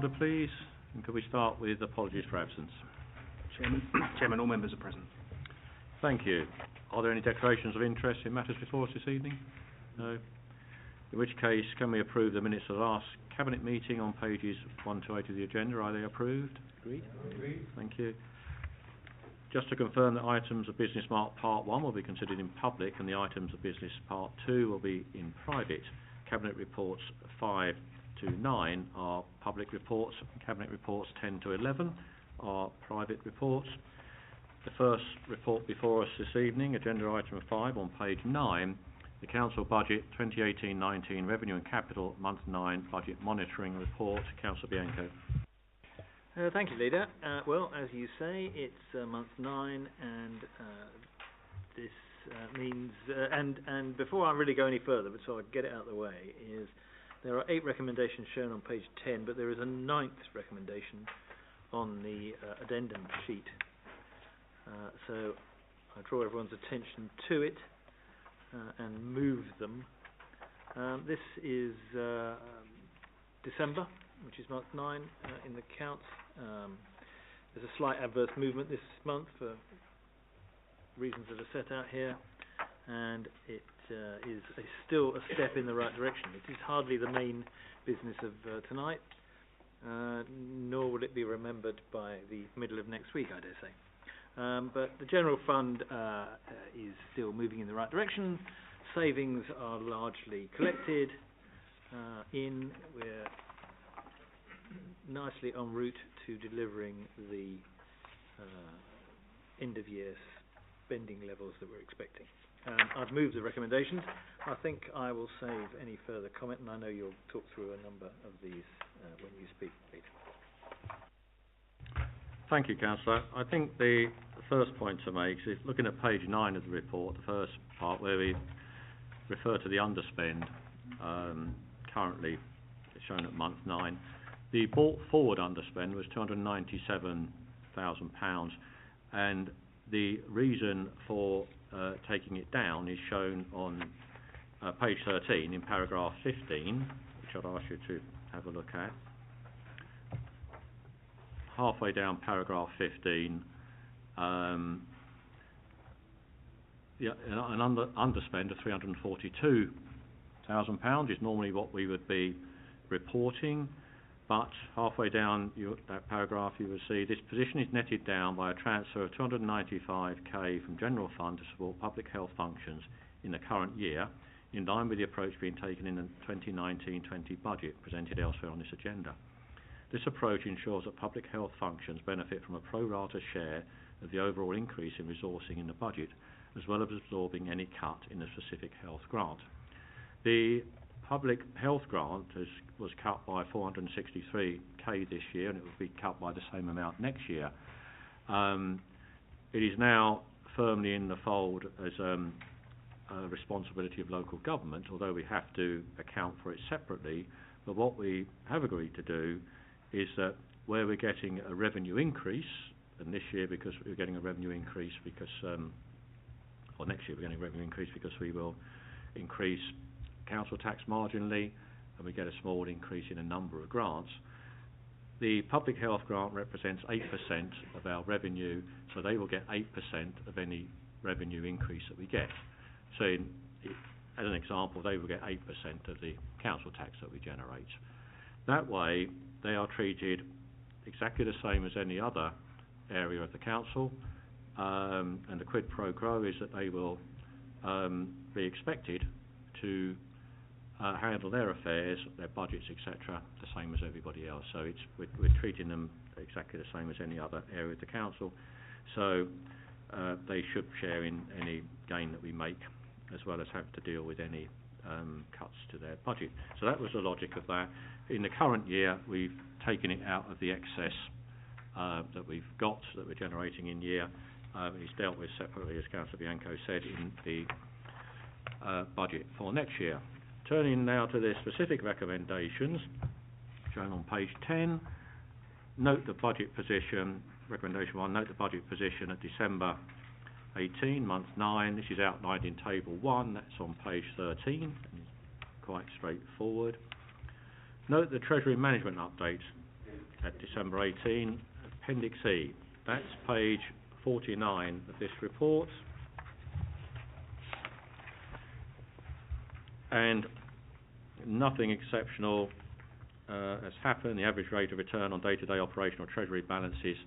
order, please? And could we start with apologies for absence? Chairman, all members are present. Thank you. Are there any declarations of interest in matters before us this evening? No. In which case, can we approve the minutes of the last Cabinet meeting on pages 1 to 8 of the agenda? Are they approved? Agreed. Agreed. Thank you. Just to confirm that items of business marked Part 1 will be considered in public and the items of business Part 2 will be in private. Cabinet reports 5 to 9 are public reports. Cabinet reports 10 to 11 are private reports. The first report before us this evening, agenda item 5 on page 9, the Council Budget 2018-19 Revenue and Capital Month 9 Budget Monitoring Report. Councillor Bianco. Thank you, Leader. Well, as you say, it's month 9, and this means, and before I really go any further, but so I get it out of the way, is there are 8 recommendations shown on page 10, but there is a 9th recommendation on the addendum sheet. So I draw everyone's attention to it and move them. This is December, which is month 9 in the accounts. There's a slight adverse movement this month for reasons that are set out here, and it is still a step in the right direction. It is hardly the main business of tonight, nor will it be remembered by the middle of next week, I dare say. But the general fund is still moving in the right direction. Savings are largely collected we're nicely en route to delivering the end-of-year spending levels that we're expecting. I've moved the recommendations. I think I will save any further comment, and I know you'll talk through a number of these when you speak later. Thank you, Councillor. I think the first point to make is looking at page 9 of the report, the first part where we refer to the underspend, currently shown at month 9. The brought forward underspend was £297,000, and the reason for taking it down is shown on page 13 in paragraph 15, which I'd ask you to have a look at. Halfway down paragraph 15, an underspend of £342,000 is normally what we would be reporting, but halfway down that paragraph you will see this position is netted down by a transfer of £295,000 from general fund to support public health functions in the current year, in line with the approach being taken in the 2019-20 budget presented elsewhere on this agenda. This approach ensures that public health functions benefit from a pro rata share of the overall increase in resourcing in the budget, as well as absorbing any cut in the specific health grant. The public health grant was cut by £463,000 this year, and it will be cut by the same amount next year. It is now firmly in the fold as a responsibility of local government, although we have to account for it separately. But what we have agreed to do is that where we're getting a revenue increase, and this year because we're getting a revenue increase because, or next year we're getting a revenue increase because we will increase council tax marginally, and we get a small increase in a number of grants. The public health grant represents 8% of our revenue, so they will get 8% of any revenue increase that we get. So as an example, they will get 8% of the council tax that we generate. That way, they are treated exactly the same as any other area of the council, and the quid pro quo is that they will be expected to handle their affairs, their budgets, etc., the same as everybody else. So we're treating them exactly the same as any other area of the council. So they should share in any gain that we make, as well as have to deal with any cuts to their budget. So that was the logic of that. In the current year, we've taken it out of the excess that we've got, that we're generating in year. It's dealt with separately, as Councillor Bianco said, in the budget for next year. Turning now to the specific recommendations shown on page 10. Note the budget position, recommendation 1, note the budget position at December 18, month 9. This is outlined in table 1, that's on page 13, quite straightforward. Note the Treasury Management update at December 18, Appendix E. That's page 49 of this report. And nothing exceptional has happened. The average rate of return on day-to-day operational treasury balances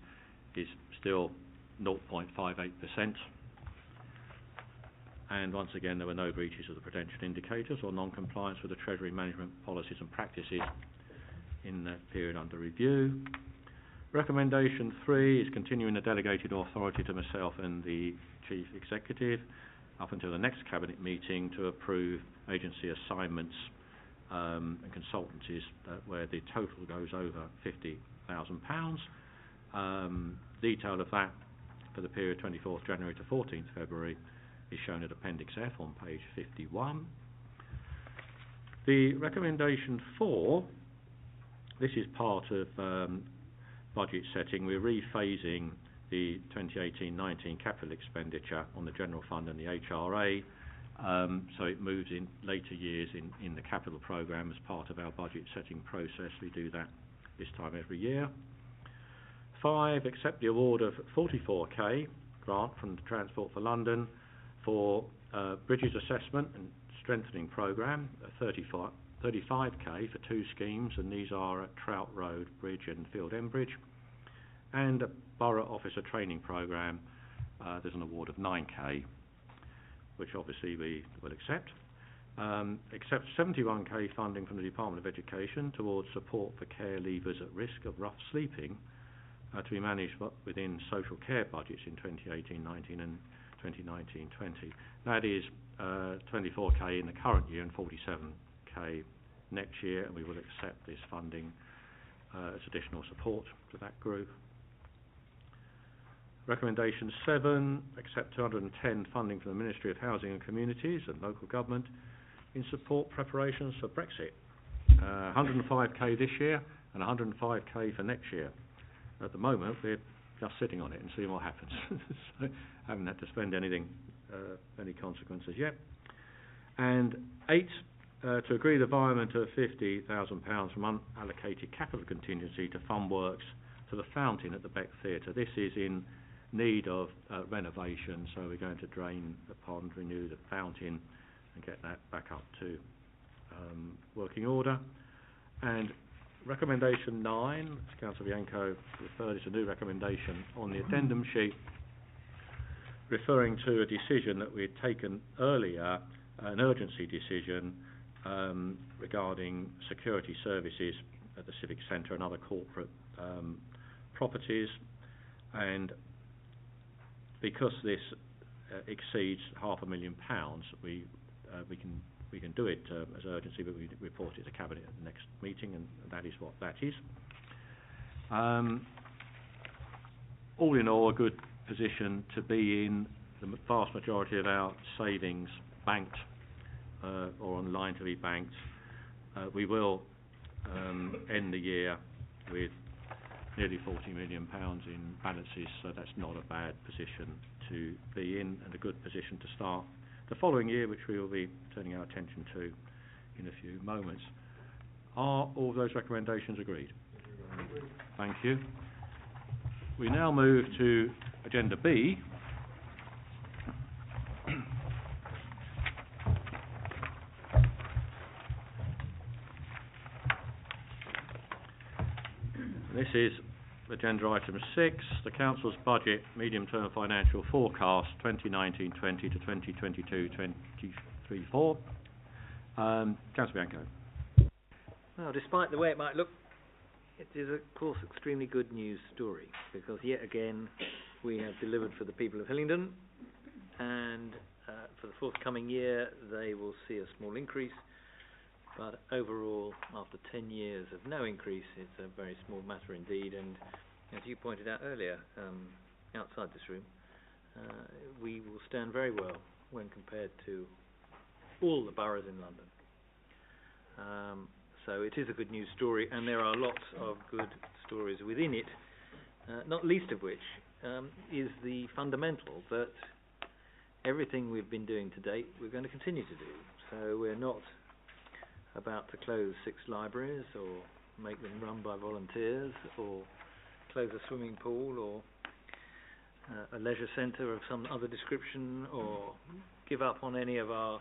is still 0.58%. And once again, there were no breaches of the prudential indicators or non-compliance with the Treasury management policies and practices in the period under review. Recommendation 3 is continuing the delegated authority to myself and the Chief Executive up until the next Cabinet meeting to approve agency assignments and consultancies where the total goes over £50,000. Detail of that for the period 24th January to 14th February is shown at Appendix F on page 51. The recommendation 4, this is part of budget setting. We're rephasing the 2018-19 capital expenditure on the General Fund and the HRA, so it moves in later years in the capital programme as part of our budget setting process. We do that this time every year. 5, accept the award of 44k grant from the Transport for London for Bridges Assessment and Strengthening Programme, 35k for 2 schemes, and these are at Trout Road Bridge and Field End Bridge. And a Borough Officer Training Programme, there's an award of 9k, which obviously we will accept. Accept 71k funding from the Department of Education towards support for care leavers at risk of rough sleeping to be managed within social care budgets in 2018-19 and 2019-20. That is 24k in the current year and 47k next year, and we will accept this funding as additional support to that group. Recommendation 7, accept 210 funding from the Ministry of Housing and Communities and Local Government in support preparations for Brexit. 105k this year and 105k for next year. At the moment, we're just sitting on it and seeing what happens. So, haven't had to spend anything, any consequences yet. And 8, to agree the environment of £50,000 from unallocated capital contingency to fund works to the fountain at the Beck Theatre. This is in need of renovation, so we're going to drain the pond, renew the fountain and get that back up to working order. And recommendation 9, as Councillor Bianco referred, is a new recommendation on the addendum sheet referring to a decision that we had taken earlier, an urgency decision regarding security services at the Civic Centre and other corporate properties, and because this exceeds £500,000, we can do it as urgency, but we report it to Cabinet at the next meeting, and that is what that is. All in all, a good position to be in. The vast majority of our savings banked or on line to be banked. We will end the year with nearly £40 million in balances, so that's not a bad position to be in, and a good position to start the following year, which we will be turning our attention to in a few moments. Are all those recommendations agreed? Thank you. We now move to Agenda B. This is agenda item 6, the Council's Budget Medium-Term Financial Forecast 2019-20 to 2022-23-4. Councillor Bianco. Well, despite the way it might look, it is of course extremely good news story, because yet again we have delivered for the people of Hillingdon, and for the forthcoming year they will see a small increase. But overall, after 10 years of no increase, it's a very small matter indeed. And as you pointed out earlier, outside this room, we will stand very well when compared to all the boroughs in London. So it is a good news story, and there are lots of good stories within it, not least of which is the fundamental that everything we've been doing to date, we're going to continue to do. So we're not about to close 6 libraries or make them run by volunteers, or close a swimming pool, or a leisure centre of some other description, or give up on any of our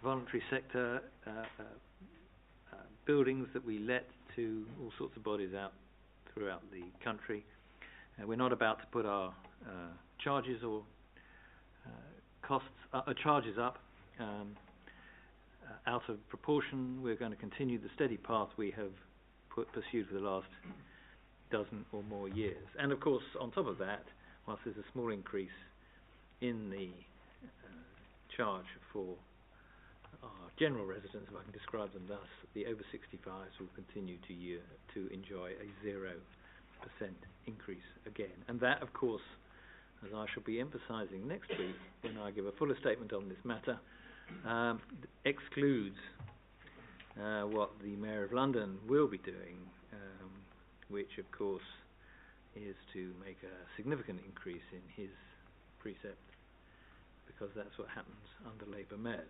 voluntary sector buildings that we let to all sorts of bodies out throughout the country. We're not about to put our charges or charges up out of proportion. We're going to continue the steady path we have pursued for the last dozen or more years. And of course, on top of that, whilst there's a small increase in the charge for our general residents, if I can describe them thus, the over 65s will continue to enjoy a 0% increase again. And that, of course, as I shall be emphasising next week when I give a fuller statement on this matter, excludes what the Mayor of London will be doing, which of course is to make a significant increase in his precept, because that's what happens under Labour mayors.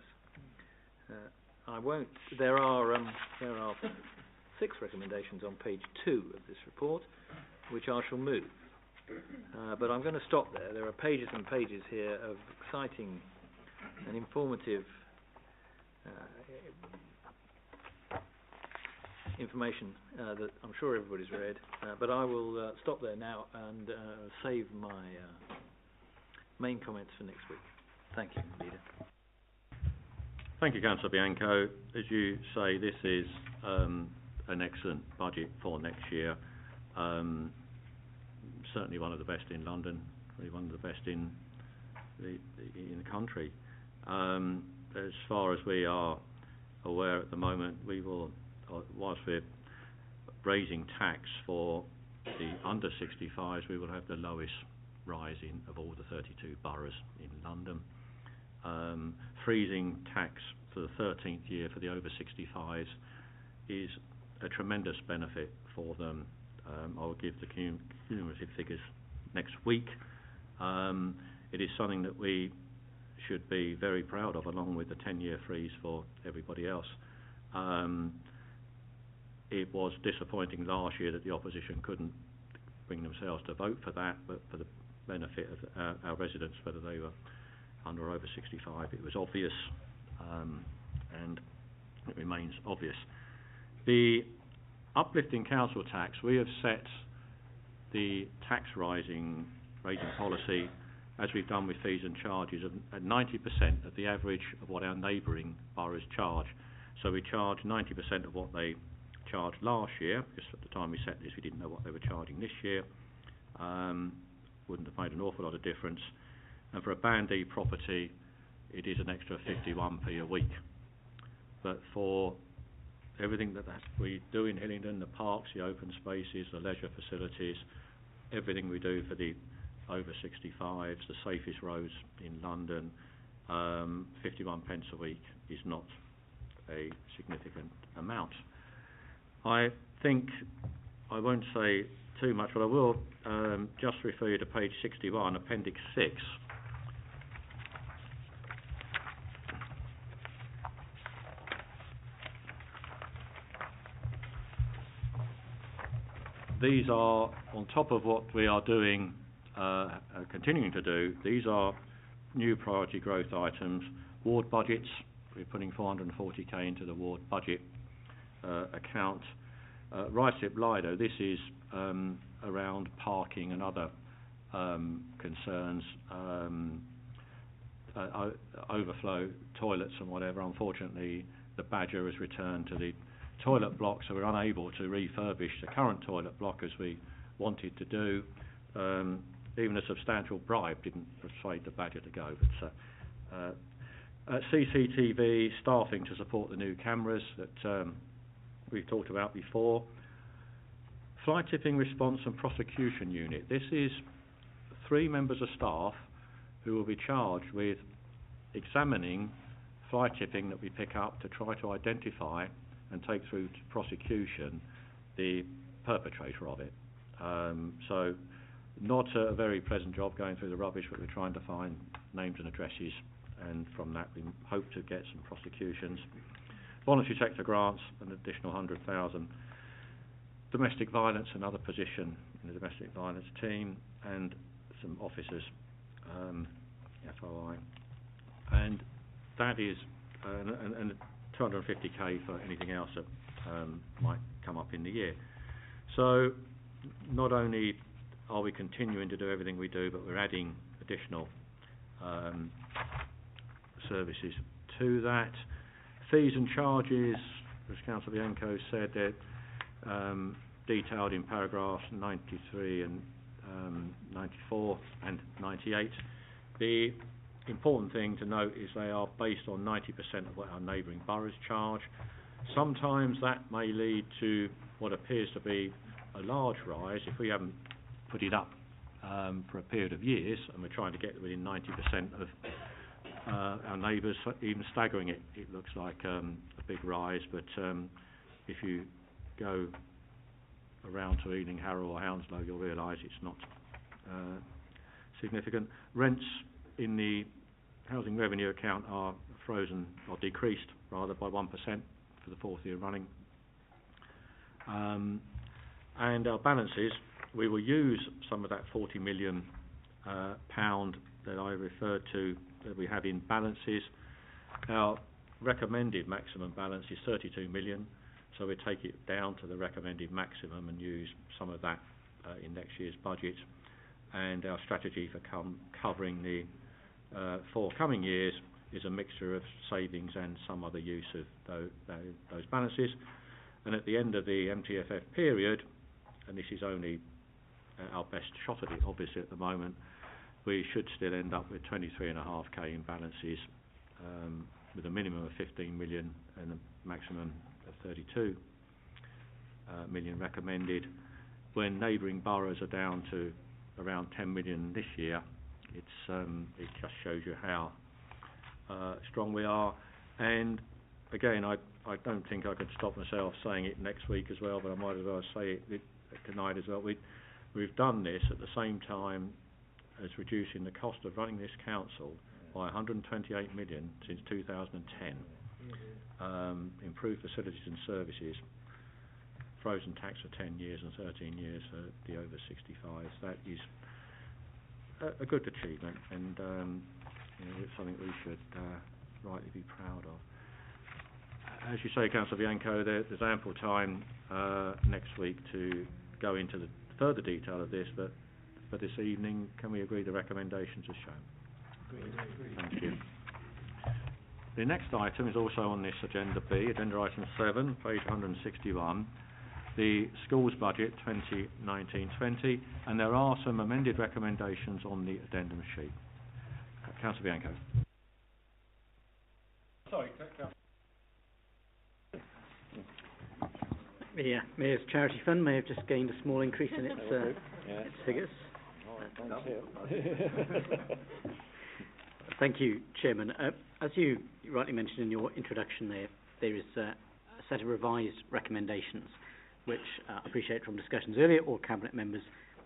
There are 6 recommendations on page 2 of this report, which I shall move. But I'm going to stop there. There are pages and pages here of exciting and informative information that I'm sure everybody's read. But I will stop there now and save my main comments for next week. Thank you, Leader. Thank you, Councillor Bianco. As you say, this is an excellent budget for next year. Certainly one of the best in London, really one of the best in the country. As far as we are aware at the moment, we will, whilst we're raising tax for the under 65s, we will have the lowest rising of all the 32 boroughs in London. Freezing tax for the 13th year for the over 65s is a tremendous benefit for them. I will give the cumulative figures next week. It is something that we should be very proud of, along with the 10-year freeze for everybody else. It was disappointing last year that the opposition couldn't bring themselves to vote for that, but for the benefit of our residents, whether they were under or over 65, it was obvious, and it remains obvious. The uplifting council tax, we have set the tax raising policy, as we've done with fees and charges, at 90% of the average of what our neighbouring boroughs charge. So we charge 90% of what they charged last year, because at the time we set this we didn't know what they were charging this year. Wouldn't have made an awful lot of difference. And for a Band E property, it is an extra 51p a week. But for everything that we do in Hillingdon, the parks, the open spaces, the leisure facilities, everything we do for the over 65s, the safest roads in London, 51 pence a week is not a significant amount. I think I won't say too much, but I will just refer you to page 61, Appendix 6. These are, on top of what we are doing, continuing to do, these are new priority growth items. Ward budgets, we're putting 440k into the ward budget account. Ryslip Lido, this is around parking and other concerns, overflow toilets and whatever. Unfortunately, the Badger has returned to the toilet block, so we're unable to refurbish the current toilet block as we wanted to do. Even a substantial bribe didn't persuade the Badger to go. But CCTV staffing to support the new cameras that we've talked about before. Fly tipping response and prosecution unit. This is 3 members of staff who will be charged with examining fly tipping that we pick up to try to identify and take through to prosecution the perpetrator of it. So not a very pleasant job going through the rubbish, but we're trying to find names and addresses, and from that we hope to get some prosecutions. Voluntary sector grants, an additional 100,000. domestic violence, another position in the domestic violence team, and some officers, FOI, and that is and 250k for anything else that might come up in the year. So not only are we continuing to do everything we do, but we're adding additional services to that. Fees and charges, as Councillor Bianco said, they're detailed in paragraphs 93 and 94 and 98. The important thing to note is they are based on 90% of what our neighbouring boroughs charge. Sometimes that may lead to what appears to be a large rise if we haven't put it up for a period of years, and we're trying to get within 90% of our neighbours. Even staggering it, it looks like a big rise, but if you go around to Ealing, Harrow or Hounslow, you'll realise it's not significant. Rents in the housing revenue account are frozen, or decreased rather, by 1% for the fourth year running. And our balances, we will use some of that £40 million that I referred to that we have in balances. Our recommended maximum balance is 32 million, so we take it down to the recommended maximum and use some of that in next year's budget. And our strategy for covering the forthcoming years is a mixture of savings and some other use of those balances. And at the end of the MTFF period, and this is only our best shot at it obviously at the moment, we should still end up with 23.5k in balances, with a minimum of 15 million and a maximum of 32 million recommended. When neighbouring boroughs are down to around 10 million this year, it just shows you how strong we are. And again, I don't think I could stop myself saying it next week as well, but I might as well say it tonight as well. We've done this at the same time as reducing the cost of running this council by 128 million since 2010. Improved facilities and services, frozen tax for 10 years and 13 years for the over 65s. That is a good achievement, and it's something we should rightly be proud of. As you say, Councillor Bianco, there's ample time next week to go into the further detail of this, but for this evening, can we agree the recommendations as shown? Agreed. Thank you. The next item is also on this agenda B, agenda item 7, page 161, the schools budget 2019-20, and there are some amended recommendations on the addendum sheet. Councillor Bianco. Sorry, The Mayor's Charity Fund may have just gained a small increase in its figures. Thank you, Chairman. As you rightly mentioned in your introduction there is a set of revised recommendations which I appreciate from discussions earlier all Cabinet members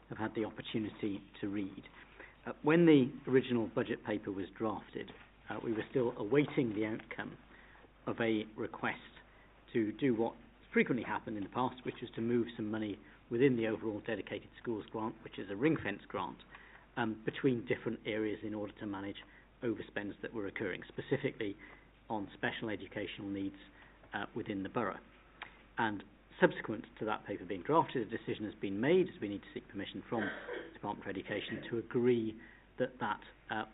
have had the opportunity to read. When the original budget paper was drafted, we were still awaiting the outcome of a request to do what frequently happened in the past, which is to move some money within the overall dedicated schools grant, which is a ring-fence grant, between different areas in order to manage overspends that were occurring, specifically on special educational needs within the borough. And subsequent to that paper being drafted, a decision has been made, as we need to seek permission from the Department for Education to agree that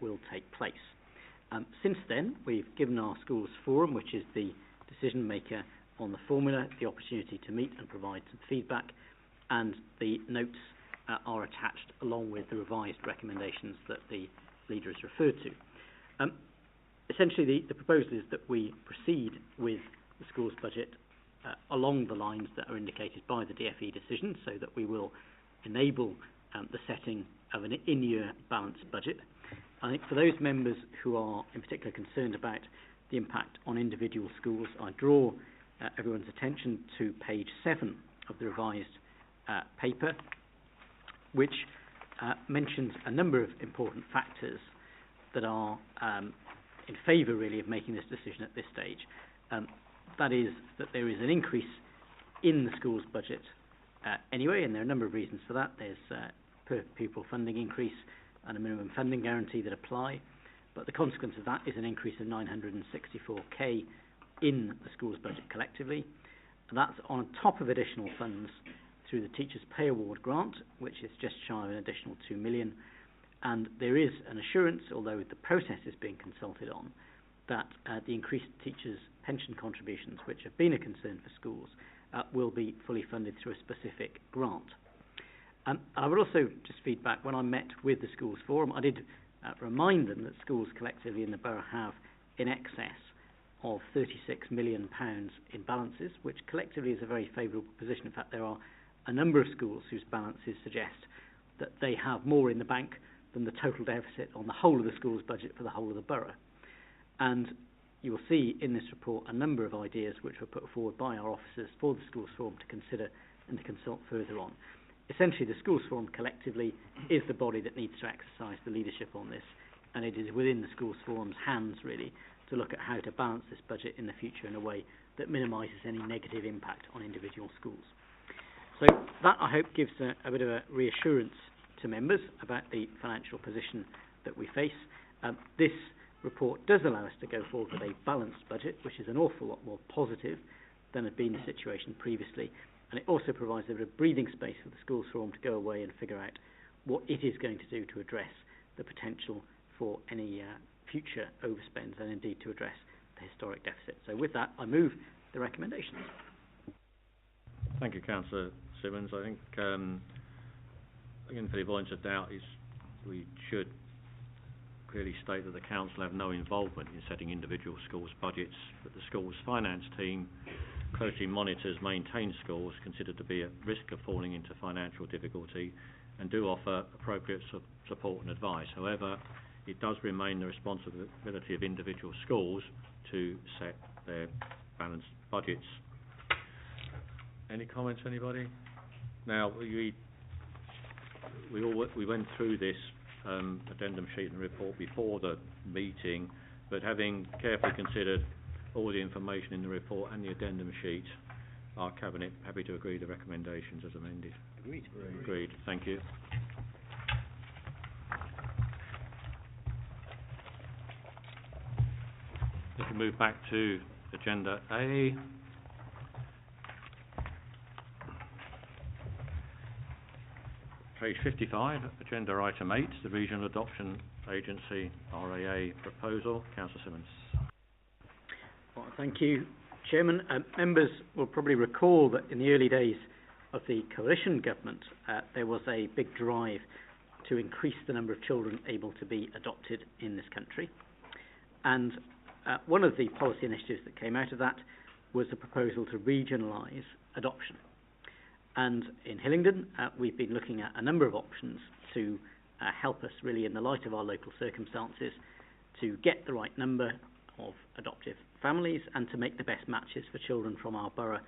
will take place. Since then, we've given our schools forum, which is the decision maker on the formula, the opportunity to meet and provide some feedback, and the notes are attached along with the revised recommendations that the leader has referred to. Essentially, the proposal is that we proceed with the schools budget along the lines that are indicated by the DFE decision, so that we will enable the setting of an in-year balanced budget. I think for those members who are in particular concerned about the impact on individual schools, I draw everyone's attention to page 7 of the revised paper, which mentions a number of important factors that are in favour really of making this decision at this stage. That is that there is an increase in the schools budget anyway, and there are a number of reasons for that. There's per pupil funding increase and a minimum funding guarantee that apply, but the consequence of that is an increase of 964k in the school's budget collectively, and that's on top of additional funds through the Teachers' Pay Award grant, which is just shy of an additional 2 million, and there is an assurance, although the process is being consulted on, that the increased teachers' pension contributions, which have been a concern for schools, will be fully funded through a specific grant. I would also just feedback, when I met with the Schools Forum, I did remind them that schools collectively in the borough have in excess of £36 million in balances, which collectively is a very favourable position. In fact, there are a number of schools whose balances suggest that they have more in the bank than the total deficit on the whole of the school's budget for the whole of the borough. And you will see in this report a number of ideas which were put forward by our officers for the Schools Forum to consider and to consult further on. Essentially, the Schools Forum collectively is the body that needs to exercise the leadership on this, and it is within the Schools Forum's hands, really, to look at how to balance this budget in the future in a way that minimises any negative impact on individual schools. So that, I hope, gives a bit of a reassurance to members about the financial position that we face. This report does allow us to go forward with a balanced budget, which is an awful lot more positive than had been the situation previously, and it also provides a bit of breathing space for the Schools Forum to go away and figure out what it is going to do to address the potential for any future overspends and indeed to address the historic deficit. So with that, I move the recommendations. Thank you, Councillor Simmons. I think, again, for the avoidance of doubt, we should clearly state that the Council have no involvement in setting individual schools' budgets, but the school's finance team closely monitors, maintains schools considered to be at risk of falling into financial difficulty and do offer appropriate support and advice. However, it does remain the responsibility of individual schools to set their balanced budgets. Any comments, anybody? Now, we went through this addendum sheet and report before the meeting, but having carefully considered all the information in the report and the addendum sheet, our Cabinet happy to agree the recommendations as amended. Agreed. Agreed. Thank you. We can move back to Agenda A. Page 55, Agenda Item 8, the Regional Adoption Agency RAA proposal. Councillor Simmons. Well, thank you, Chairman. Members will probably recall that in the early days of the coalition government, there was a big drive to increase the number of children able to be adopted in this country. And one of the policy initiatives that came out of that was a proposal to regionalise adoption. And in Hillingdon, we've been looking at a number of options to help us, really, in the light of our local circumstances, to get the right number of adoptive families and to make the best matches for children from our borough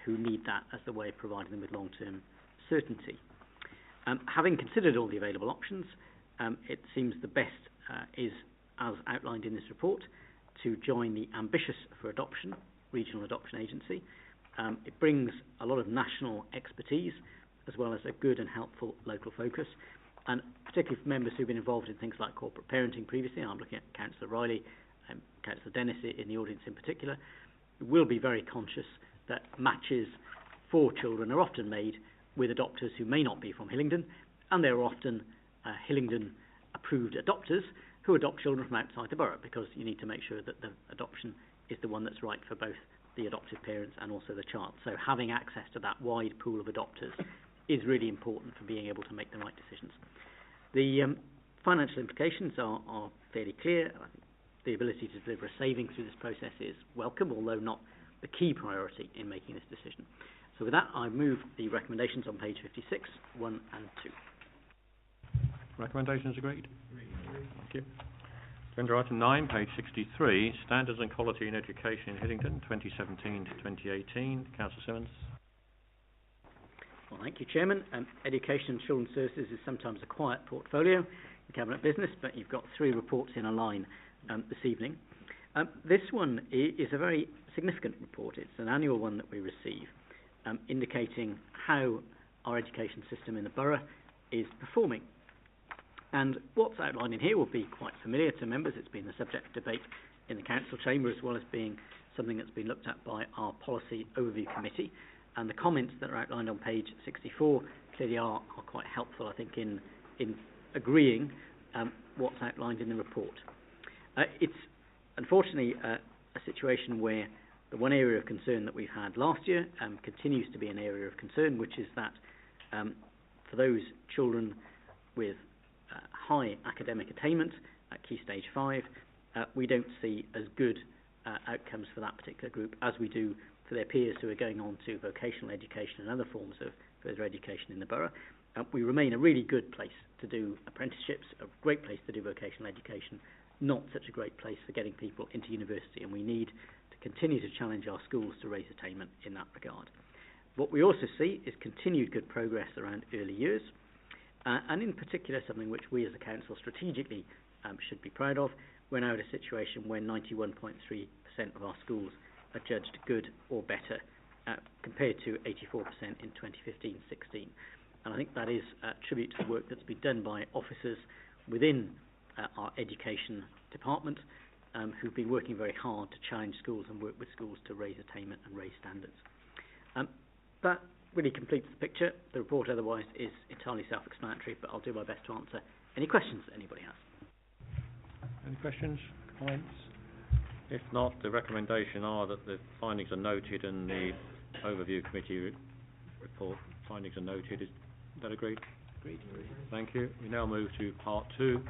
who need that as the way of providing them with long-term certainty. Having considered all the available options, it seems the best is, as outlined in this report, to join the Ambitious for Adoption Regional Adoption Agency. It brings a lot of national expertise as well as a good and helpful local focus, and particularly for members who've been involved in things like corporate parenting previously. I'm looking at Councillor Riley and Councillor Dennis in the audience in particular. We'll be very conscious that matches for children are often made with adopters who may not be from Hillingdon, and there are often Hillingdon approved adopters who adopt children from outside the borough, because you need to make sure that the adoption is the one that's right for both the adoptive parents and also the child. So having access to that wide pool of adopters is really important for being able to make the right decisions. The financial implications are fairly clear. I think the ability to deliver a saving through this process is welcome, although not the key priority in making this decision. So with that, I move the recommendations on page 56, 1 and 2. Recommendations agreed? Thank you. Agenda Item 9, page 63, Standards and Quality in Education in Hillingdon, 2017 to 2018. Councillor Simmons. Well, thank you, Chairman. Education and Children's Services is sometimes a quiet portfolio in Cabinet business, but you've got 3 reports in a line this evening. This one is a very significant report. It's an annual one that we receive, indicating how our education system in the borough is performing. And what's outlined in here will be quite familiar to members. It's been the subject of debate in the council chamber, as well as being something that's been looked at by our policy overview committee. And the comments that are outlined on page 64 clearly are quite helpful, I think, in agreeing what's outlined in the report. It's unfortunately a situation where the one area of concern that we've had last year continues to be an area of concern, which is that for those children with high academic attainment at Key Stage 5, we don't see as good outcomes for that particular group as we do for their peers who are going on to vocational education and other forms of further education in the borough. We remain a really good place to do apprenticeships, a great place to do vocational education, not such a great place for getting people into university, and we need to continue to challenge our schools to raise attainment in that regard. What we also see is continued good progress around early years, and in particular something which we as a council strategically should be proud of. We're now at a situation where 91.3% of our schools are judged good or better, compared to 84% in 2015-16. And I think that is a tribute to the work that's been done by officers within our education department, who've been working very hard to challenge schools and work with schools to raise attainment and raise standards. That really completes the picture. The report otherwise is entirely self-explanatory, but I'll do my best to answer any questions that anybody has. Any questions, comments? If not, the recommendation are that the findings are noted and the overview committee report findings are noted. Is that agreed? Agreed. Thank you. We now move to part 2.